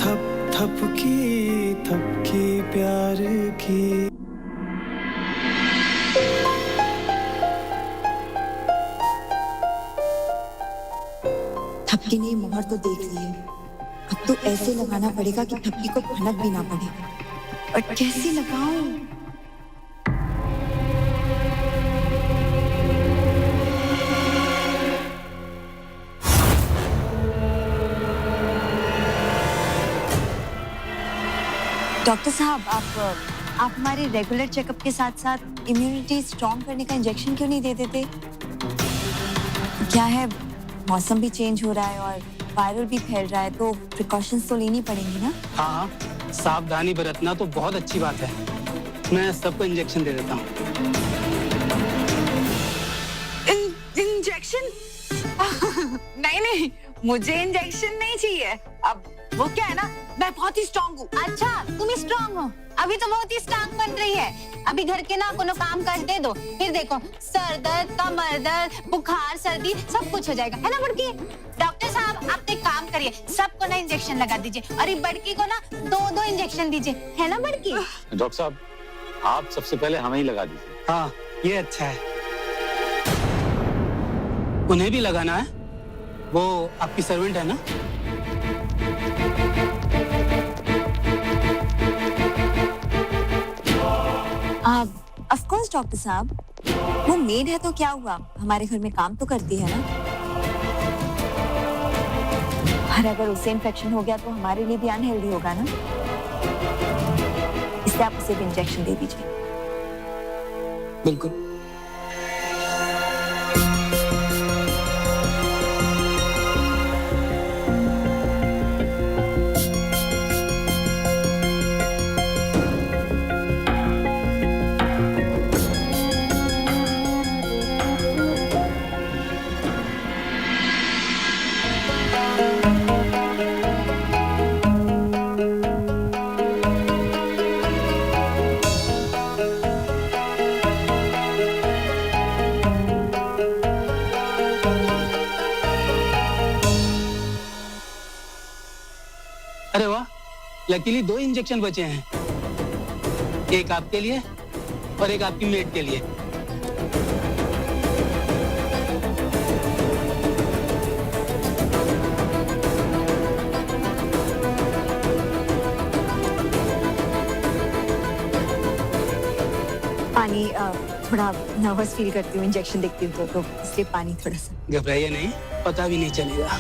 थप थपकी प्यार की। थपकी ने मोहर तो देख ली है, अब तो ऐसे लगाना पड़ेगा कि थपकी को भनक भी ना पड़े। और कैसे लगाऊं? डॉक्टर साहब, आप हमारे रेगुलर चेकअप के साथ साथ इम्यूनिटी स्ट्रॉन्ग करने का इंजेक्शन क्यों नहीं दे देते? क्या है, मौसम भी चेंज हो रहा है और वायरल भी फैल रहा है, तो प्रिकॉशंस तो लेनी पड़ेंगी ना? हाँ, सावधानी बरतना तो बहुत अच्छी बात है। मैं सबको इंजेक्शन दे देता हूँ। इंजेक्शन? नहीं, मुझे इंजेक्शन नहीं चाहिए। अब वो क्या है ना, मैं बहुत ही स्ट्रांग हूँ। अच्छा, तुम स्ट्रांग हो? अभी तो बहुत ही स्ट्रांग बन रही है। अभी घर के ना कोनो काम कर दे दो, फिर देखो सर दर्द, कमर दर्द, बुखार, सर्दी सब कुछ हो जाएगा, है ना बड़की? डॉक्टर साहब, आप एक काम करिए, सबको ना इंजेक्शन लगा दीजिए और ये बड़की को ना 2-2 इंजेक्शन दीजिए, है ना बड़की? डॉक्टर साहब, आप सबसे पहले हमें ही लगा दीजिए। हाँ, ये अच्छा है। उन्हें भी लगाना है? वो आपकी सर्वेंट है ना? ऑफ कोर्स डॉक्टर साहब, वो मेड है तो क्या हुआ, हमारे घर में काम तो करती है ना। और अगर उसे इन्फेक्शन हो गया तो हमारे लिए भी अनहेल्दी होगा ना, इसलिए आप उसे भी इंजेक्शन दे दीजिए। बिल्कुल। अरे वाह, लकीली 2 इंजेक्शन बचे हैं, एक आपके लिए और एक आपकी मेड के लिए। पानी, थोड़ा नर्वस फील करती हूँ इंजेक्शन देखती हूँ तो इसलिए पानी थोड़ा सा। घबराइए नहीं, पता भी नहीं चलेगा।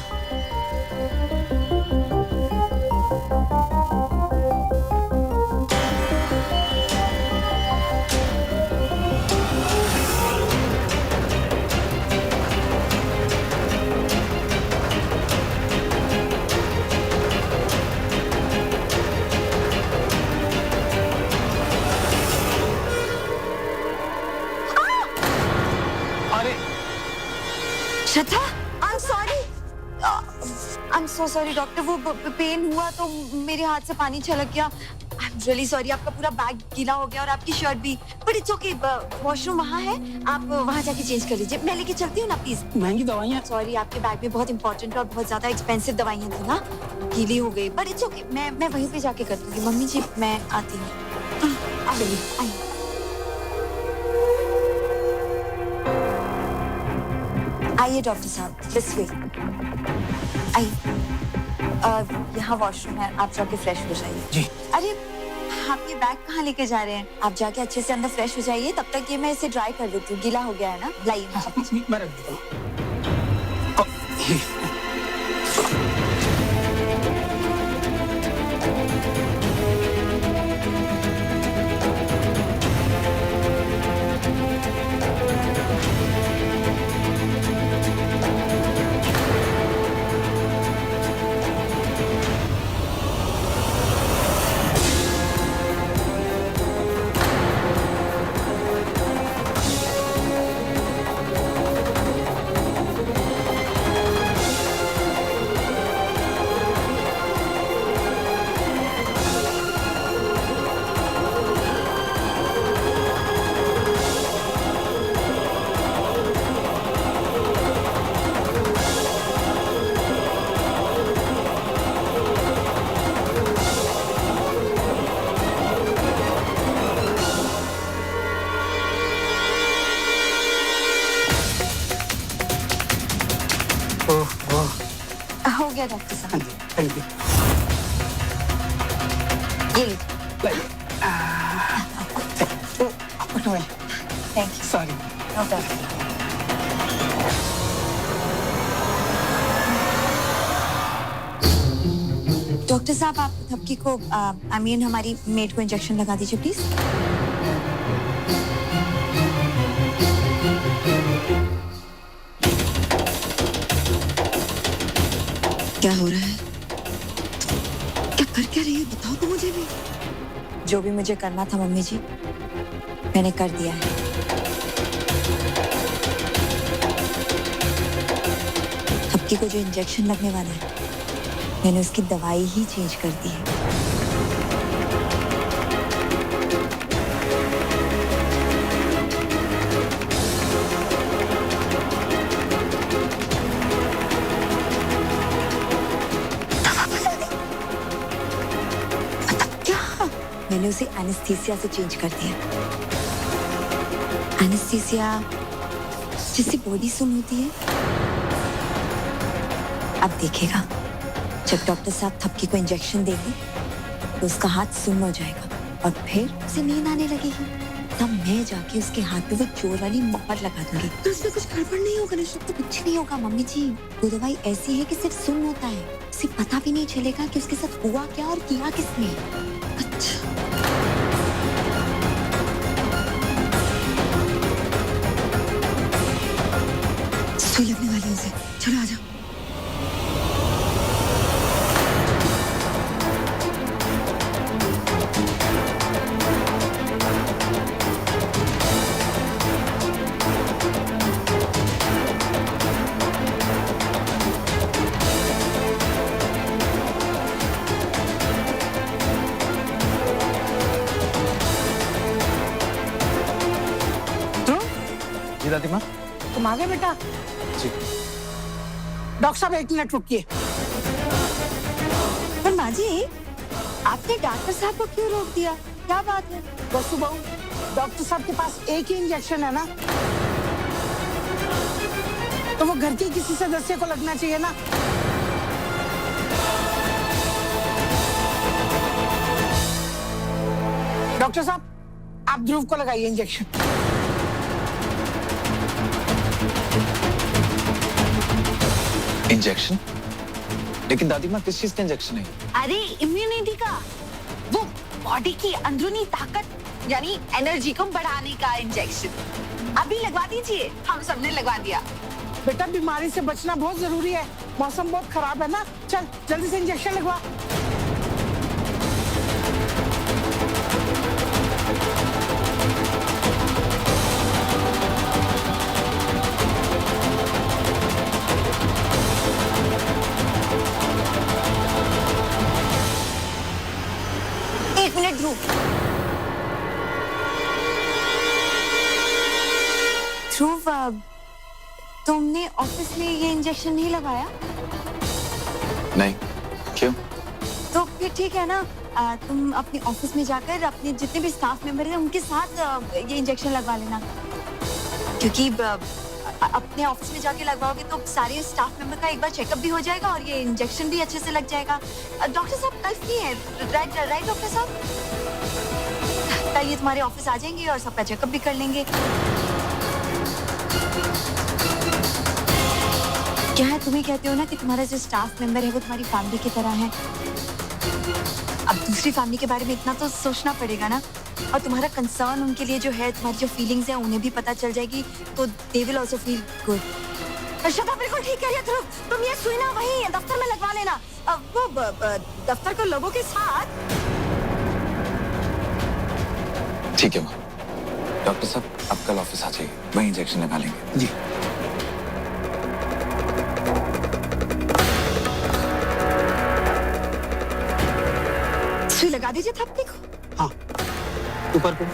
श्रद्धा, I'm so sorry डॉक्टर, वो पेन हुआ तो मेरे हाथ से पानी छलक गया। I'm really sorry, आपका पूरा बैग गीला हो गया और आपकी शर्ट भी। But it's okay, वॉशरूम वहाँ है, आप वहाँ जाके चेंज कर लीजिए। मैं लेके चलती हूँ ना प्लीज। महंगी दवाइयाँ। सॉरी, आपके बैग में बहुत इंपॉर्टेंट और बहुत ज्यादा एक्सपेंसिव दवाइयाँ थी ना, गीली हो गई। But it's okay, मैं वहीं पे जाके कर दूंगी। मम्मी जी, मैं आती हूँ। आइए। आइए डॉक्टर साहब, दिस वे। आइए, यहाँ वॉशरूम है, आप जाके फ्रेश हो जाइए। जी। अरे, आप ये बैग कहाँ लेके जा रहे हैं? आप जाके अच्छे से अंदर फ्रेश हो जाइए, तब तक ये मैं इसे ड्राई कर देती हूँ, गीला हो गया है ना। लाइए, मैं रख देता हूँ। Thank you. ये लीजिए। लाइए। Thank you. Sorry. No problem. Doctor साहब, आप थपकी को आई मीन हमारी मेड को इंजेक्शन लगा दीजिए प्लीज। क्या हो रहा है? क्या कर क्या रही है? बताओ तो मुझे भी। जो भी मुझे करना था मम्मी जी, मैंने कर दिया है। थपकी को जो इंजेक्शन लगने वाला है, मैंने उसकी दवाई ही चेंज कर दी है। मतलब क्या? मैंने उसे एनेस्थीसिया से चेंज कर दिया। एनेस्थीसिया जिससे बॉडी सुन होती है। अब देखेगा, जब डॉक्टर साहब थपकी को इंजेक्शन देंगे तो उसका हाथ सुन्न हो जाएगा और फिर उसे नींद आने लगेगी। तब मैं जाके उसके हाथ पे वो जोर वाली मोहर लगा दूंगी। तो उसमें कुछ गड़बड़ नहीं होगा ना? तो कुछ नहीं होगा मम्मी जी। वो दवाई ऐसी है कि सिर्फ सुन्न होता है, उसे पता भी नहीं चलेगा कि उसके साथ हुआ क्या और किया किसने। अच्छा, सुई लगने वाली है उसे। चलो आ जाओ। जी दादी माँ। तुम आ गए बेटा? जी। डॉक्टर साहब 1 मिनट रुकिए। पर माँ जी, आपने डॉक्टर साहब को क्यों रोक दिया? क्या बात है? वसु बहू, डॉक्टर साहब के पास एक ही इंजेक्शन है ना, तो वो घर के किसी सदस्य को लगना चाहिए ना। डॉक्टर साहब, आप ध्रुव को लगाइए इंजेक्शन। इंजेक्शन? लेकिन दादी माँ, किस चीज का इंजेक्शन है? अरे इम्यूनिटी का, वो बॉडी की अंदरूनी ताकत यानी एनर्जी को बढ़ाने का इंजेक्शन। अभी लगवा दीजिए। हम सबने लगवा दिया। बेटा, बीमारी से बचना बहुत जरूरी है। मौसम बहुत खराब है ना। चल जल्दी से इंजेक्शन लगवा। एक मिनट ध्रुव। ध्रुव, तुमने ऑफिस में ये इंजेक्शन नहीं लगाया? नहीं। क्यों? तो फिर ठीक है ना, तुम अपने ऑफिस में जाकर अपने जितने भी स्टाफ मेंबर हैं उनके साथ ये इंजेक्शन लगवा लेना। क्योंकि अपने ऑफिस में जाके लगवाओगे तो सारे स्टाफ मेंबर का एक बार चेकअप भी हो जाएगा और ये इंजेक्शन भी अच्छे से लग जाएगा। डॉक्टर साहब कल फ्री है, राइट डॉक्टर साहब? कल ये तुम्हारे ऑफिस आ जाएंगे और सबका चेकअप भी कर लेंगे। क्या है, तुम्हें कहते हो ना कि तुम्हारा जो स्टाफ मेंबर है वो तुम्हारी फैमिली की तरह है। अब दूसरी फैमिली के बारे में इतना तो सोचना पड़ेगा ना। और तुम्हारा कंसर्न उनके लिए जो है, तुम्हारी जो फीलिंग्स है उन्हें भी पता चल जाएगी, तो they will also feel good. Arshada बिल्कुल ठीक कह रही है ध्रुव, तुम ये सुई ना वहीं दफ्तर में लगवा लेना। वो दफ्तर के लोगों के साथ। ठीक है माँ। डॉक्टर साहब, आप कल ऑफिस आ जाइए, वहीं इंजेक्शन लगा लेंगे। जी। सुई लगा दीजिए थपकी को। हाँ, ऊपर को।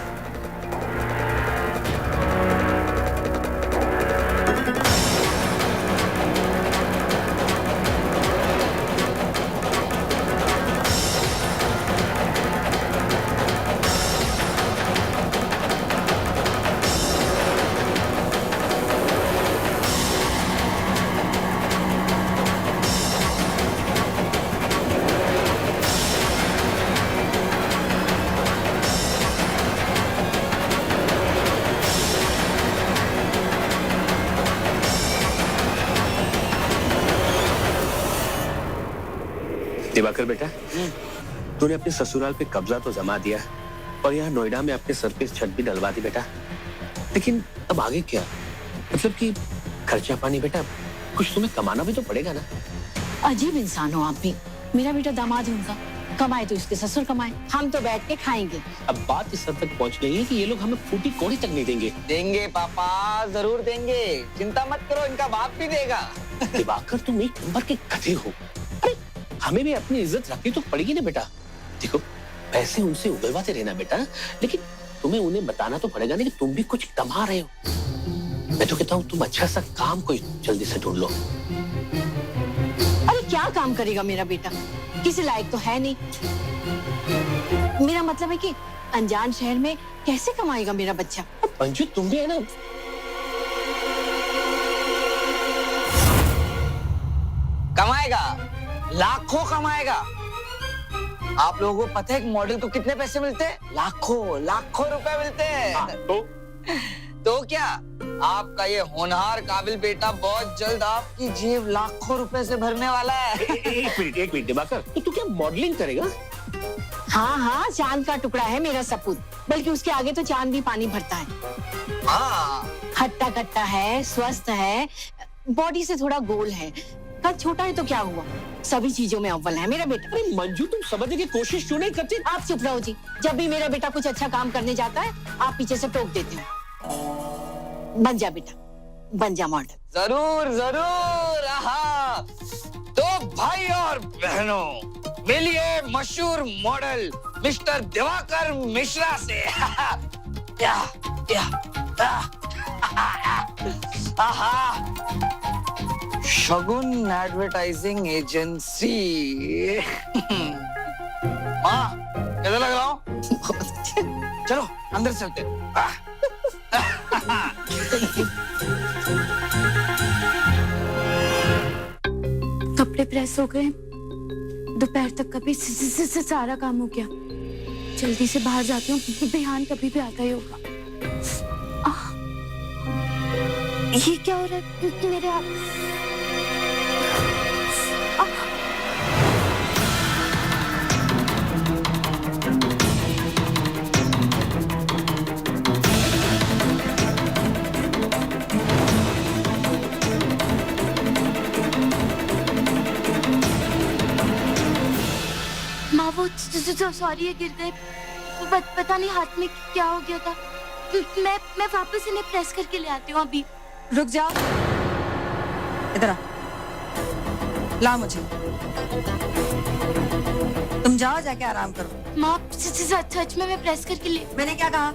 दिवाकर बेटा, तूने अपने ससुराल पे कब्जा तो जमा दिया और यहाँ नोएडा में अपने सर पे छत भी डलवा दी बेटा, लेकिन अब आगे क्या? मतलब कि खर्चा पानी बेटा कुछ तुम्हें कमाना भी तो पड़ेगा ना। अजीब इंसान हो आप भी। मेरा बेटा दामाद है उनका, कमाए तो इसके ससुर कमाए, हम तो बैठ के खाएंगे। अब बात इस हद तक पहुँच गई है कि ये लोग हमें फूटी कौड़ी तक नहीं देंगे। देंगे पापा, जरूर देंगे, चिंता मत करो, इनका बाप भी देगा। दिवाकर तुम एक नंबर के गधे हो। अरे हमें भी अपनी इज्जत रखनी तो पड़ेगी ना बेटा। देखो पैसे उनसे उगलवाते रहना बेटा, लेकिन तुम्हें उन्हें बताना तो पड़ेगा ना कि तुम भी कुछ कमा रहे हो। मैं तो कहता हूँ तुम अच्छा सा काम कोई जल्दी से ढूंढ लो। अरे क्या काम करेगा मेरा बेटा, किसी लायक तो है नहीं। मेरा मतलब है कि अनजान शहर में कैसे कमाएगा मेरा बच्चा। अंजू तुम भी है ना, कमाएगा, लाखों कमाएगा। आप लोगों को पता है कि मॉडल को कितने पैसे मिलते हैं? लाखों लाखों रुपए मिलते हैं। तो क्या आपका ये होनहार काबिल बेटा बहुत जल्द आपकी जेब लाखों रुपए से भरने वाला है। एक मिनट दिवाकर, तो तू क्या मॉडलिंग करेगा? हाँ हाँ, चांद का टुकड़ा है मेरा सपूत, बल्कि उसके आगे तो चांद भी पानी भरता है। हाँ, हट्टा कट्टा है, स्वस्थ है, बॉडी से थोड़ा गोल है, कद छोटा है तो क्या हुआ, सभी चीजों में अव्वल है मेरा बेटा। अरे मंजू तुम समझने की कोशिश क्यों नहीं करती? आप चुप रहो जी, जब भी मेरा बेटा कुछ अच्छा काम करने जाता है आप पीछे से टोक देते हो। बन जा बेटा, बन जा मॉडल। जरूर जरूर। हाँ तो भाई और बहनों, मिलिए मशहूर मॉडल मिस्टर दिवाकर मिश्रा से। या, शगुन एडवर्टाइजिंग एजेंसी। माँ कैसा लग रहा हूँ? चलो अंदर चलते। कपड़े प्रेस हो गए, दोपहर तक कभी सारा काम हो गया। जल्दी से बाहर जाती हूँ, बिहान कभी भी आता ही होगा। ये क्या हो रहा है मेरे हाथ? वो सॉरी है, गिर गए। पता नहीं हाथ में क्या हो गया था। मैं वापस इन्हें प्रेस करके ले आती हूँ अभी। रुक जाओ, इधर आ, ला मुझे। तुम जाओ, जाके आराम करो। माँ सच में मैं प्रेस करके ले। मैंने क्या कहा?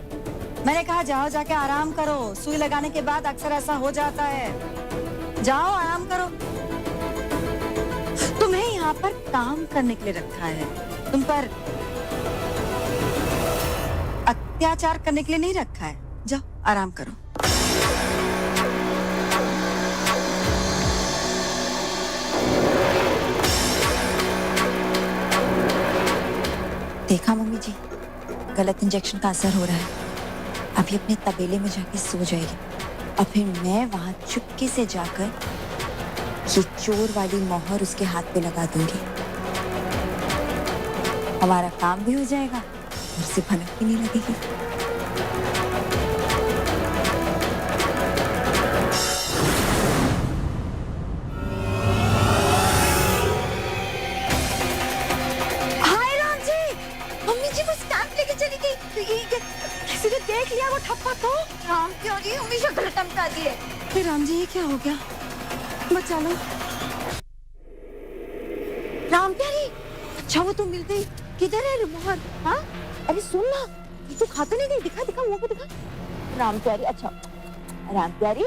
मैंने कहा जाओ, जाके आराम करो। सुई लगाने के बाद अक्सर ऐसा हो जाता है। जाओ आराम करो। तुम्हें यहाँ पर काम करने के लिए रखा है, तुम पर अत्याचार करने के लिए नहीं रखा है। जाओ आराम करो। देखा मम्मी जी, गलत इंजेक्शन का असर हो रहा है। अभी अपने तबेले में जाके सो जाएगी और फिर मैं वहां चुपके से जाकर ये चोर वाली मोहर उसके हाथ पे लगा दूंगी। हमारा काम भी हो जाएगा और उसे भनक भी नहीं लगेगी। हाय राम जी, मम्मी जी वो स्टैम्प लेके चली गई। किसी ने देख लिया वो ठप्पा तो? राम प्यारी हमेशा गलत टमका दिए। फिर राम जी ये क्या हो गया? बचा लो। राम प्यारी, अच्छा वो तो मिल गई। किधर है मोहर? हाँ अरे सुन ना, ये तो खाता नहीं गई। दिखा दिखा मुंह को दिखा। राम प्यारी, अच्छा राम प्यारी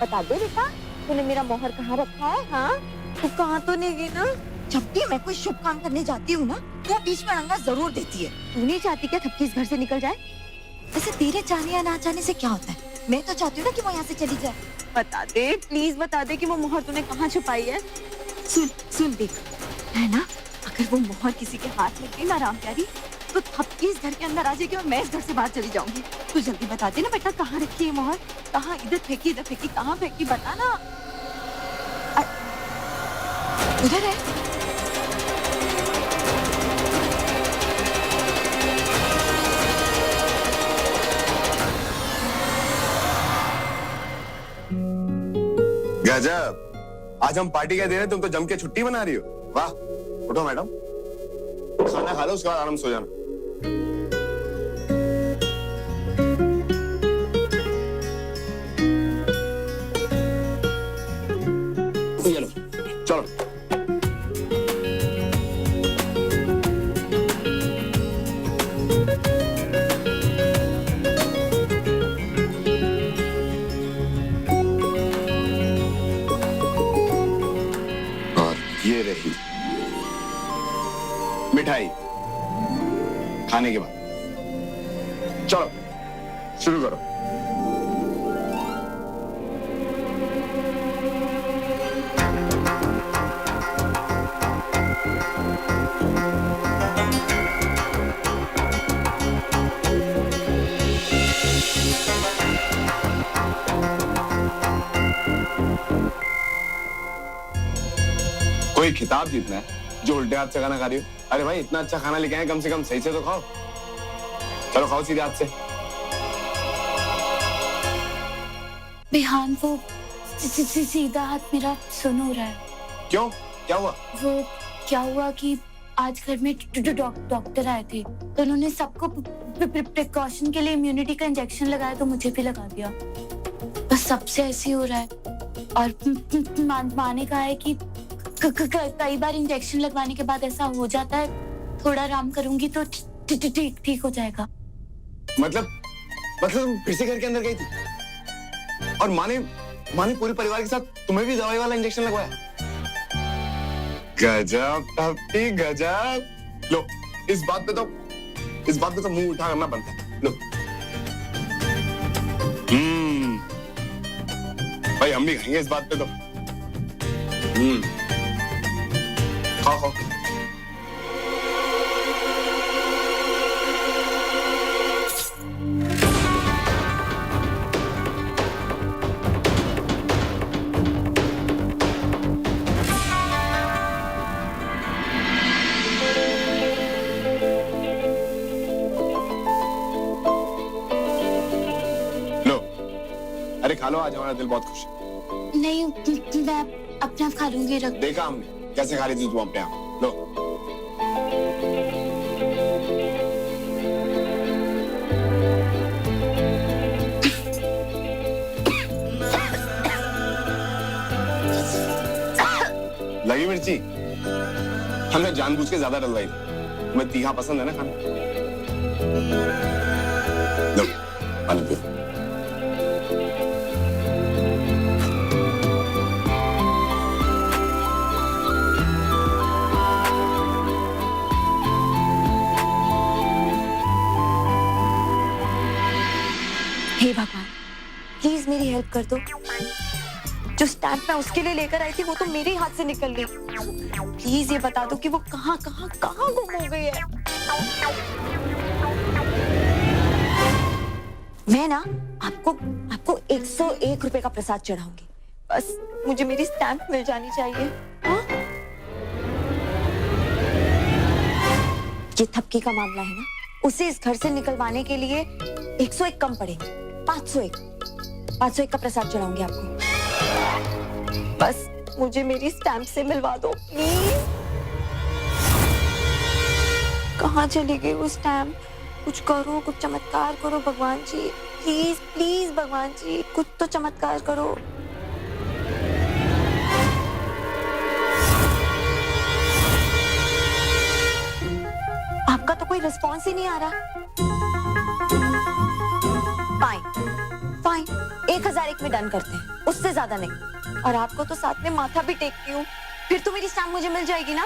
बता दे बेटा, तूने मेरा मोहर कहाँ रखा है? हाँ तू कहाँ तो नहीं गई ना? जब भी मैं कोई शुभ काम करने जाती हूँ ना, वो बीच में रंगा जरूर देती है। तू नहीं चाहती क्या थपकी इस घर से निकल जाए? वैसे तेरे चाहने या ना चाहने से क्या होता है? मैं तो चाहती हूँ ना कि वो यहाँ से चली जाए। बता दे, प्लीज बता दे कि वो मोहर तूने कहाँ छुपाई है। सुन सुन देख, है ना, अगर वो मोहर किसी के हाथ लग गई ना राम प्यारी, तो थपकी इस घर के अंदर आ जाएगी और मैं इस घर से बाहर चली जाऊंगी। तू जल्दी बता दे ना बेटा, कहाँ रखी है मोहर? कहाँ? इधर फेंकी, इधर फेंकी, कहाँ फेंकी बता ना। उधर है। गजब, आज हम पार्टी का दिन है, तुम तो जम के छुट्टी बना रही हो। वाह, उठो मैडम, खाना खा लो, उसके बाद आराम से सो जाना। चलो चलो। और ये रही मिठाई खाने के बाद। चलो शुरू करो। कोई खिताब जीतना है जो उल्टे हाथ से खाना खा रही हो। अरे भाई, इतना अच्छा खाना लेके आए, कम से कम सही से तो खाओ। चलो खाओ सीधे हाथ से। बिहान वो सीधा हाथ मेरा सुन हो रहा है। क्यों, क्या हुआ? वो क्या हुआ कि आज घर में डॉक्टर आए थे, तो उन्होंने सबको प्रिकॉशन के लिए इम्यूनिटी का इंजेक्शन लगाया, तो मुझे भी लगा दिया। बस सबसे ऐसे हो रहा है। और माँ ने कहा है कि कई बार इंजेक्शन लगवाने के बाद ऐसा हो जाता है, थोड़ा आराम करूंगी तो ठीक हो जाएगा। मतलब तुम फिर से घर के अंदर गई थी और माँ ने पूरे परिवार के साथ तुम्हें भी दवाई वाला इंजेक्शन लगवाया? गजब टप्पी, गजब। लो, इस बात पे तो मुंह उठा करना बनता है। लो। भाई हम भी खाएंगे इस बात पे तो। खाओ खाओ। लो, अरे खा लो, आज हमारा दिल बहुत खुश है। नहीं, मैं अपने आप खा लूंगी। रख देखा हमने कैसे खा रही थी तू अपने आप। लो। लगी मिर्ची? हमने जानबूझ के ज्यादा डलवाई थी। तुम्हें तीखा पसंद है ना खाना? लो, पानी पियो। हे भगवान, प्लीज मेरी हेल्प कर दो। जो स्टैम्प मैं उसके लिए लेकर आई थी वो तो मेरे हाथ से निकल गई। प्लीज ये बता दो कि वो कहाँ गुम हो गई है। मैं ना आपको 101 रुपए का प्रसाद चढ़ाऊंगी। बस मुझे मेरी स्टैम्प मिल जानी चाहिए। हाँ? ये थपकी का मामला है ना, उसे इस घर से निकलवाने के लिए 101 कम पड़ेंगे। 501 का प्रसाद चढ़ाऊंगी आपको। बस मुझे मेरी स्टैम्प से मिलवा दो प्लीज। कहाँ चली गई वो स्टैम्प? कुछ करो, कुछ चमत्कार करो भगवान जी, प्लीज प्लीज भगवान जी, कुछ तो चमत्कार करो। आपका तो कोई रिस्पॉन्स ही नहीं आ रहा। फाइन 1001 में डन करते हैं, उससे ज्यादा नहीं। और आपको तो साथ में माथा भी टेकती हूँ, फिर तो मेरी स्टैम्प मुझे मिल जाएगी ना।